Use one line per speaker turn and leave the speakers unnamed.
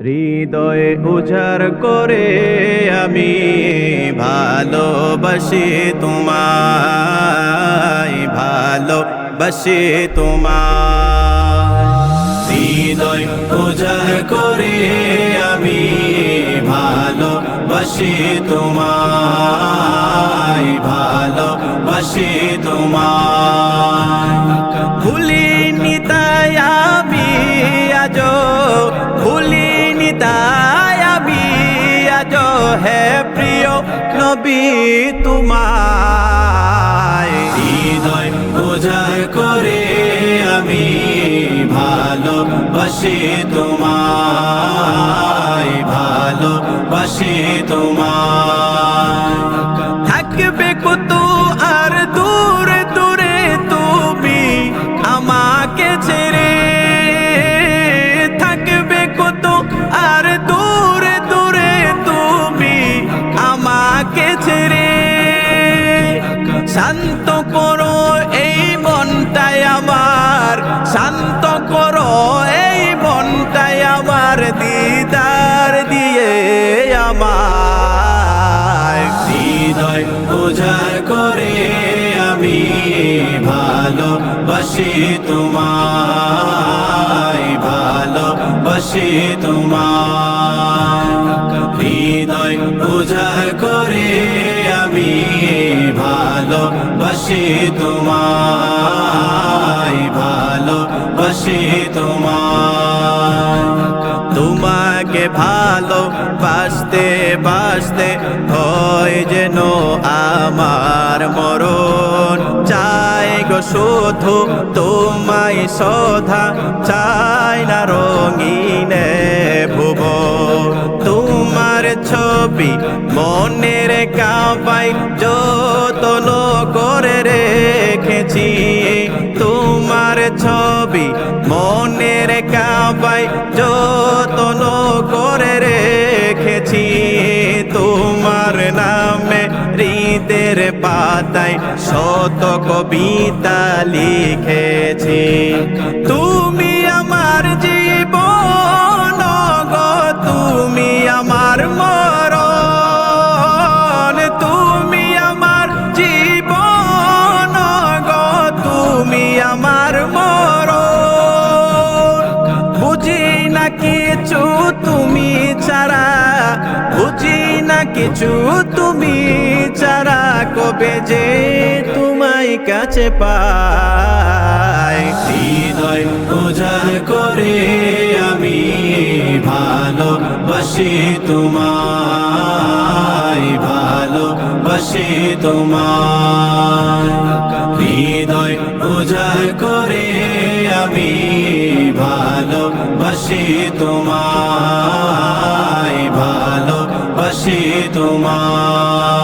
হৃদয়ে উজাড় করে আমি ভালোবাসি তোমায়, ভালোবাসি তোমায়। হৃদয় উজাড় করে আমি ভালোবাসি তোমায়, ভালোবাসি তোমায়। ভুলিনি তাই আমি আজো, ভুলিনি তাই আমি আজো হে প্রিয় নবী তোমায়। হৃদয় উজাড় করে আমি ভালোবাসি তোমায়, ভালোবাসি তোমায়। থাকবে কত আর দূরে দূরে তুমি আমাকে ছেড়ে, থাকবে কত আর দূরে দূরে তুমি আমাকে ছেড়ে। শান্ত করো এই মনটাই আমার, শান্ত করো এই মনটাই আমার, দিদার দিয়ে আমার। হৃদয় উজাড় করে আমি ভালোবাসি তোমায়, ভালোবাসি তোমায়। হৃদয় উজাড় করে আমি ভালোবাসি তোমায়, ভালোবাসি তোমায়। তোমাকে ভালোবাসতে বাসতে হয় যেন আমার মরণ, চাই গো শুধু তোমায় সধা, চাই না রঙিনে ভুবন। তোমার ছবি মনের কাবায় যতন করে রেখেছি, তোমার ছবি মনের কাবায় যতন করে রেখেছি। তোমার নামে হৃদের পাতায় শত কবিতা লিখেছি। তুমি আমার জীবন গো, তুমি আমার মরণ, তুমি আমার জীবন গো, তুমি আমার মরণ। বুঝি না কিছু তুমি ছাড়া, বুঝি না কিছু তুমি ছাড়া, কবে যে তোমায় কাছে পাই। হৃদয় উজাড় করে আমি ভালোবাসি তোমায়, ভালোবাসি তোমায়। হৃদয় উজাড় করে আমি ভালোবাসি তোমায়, ভালোবাসি তোমায়।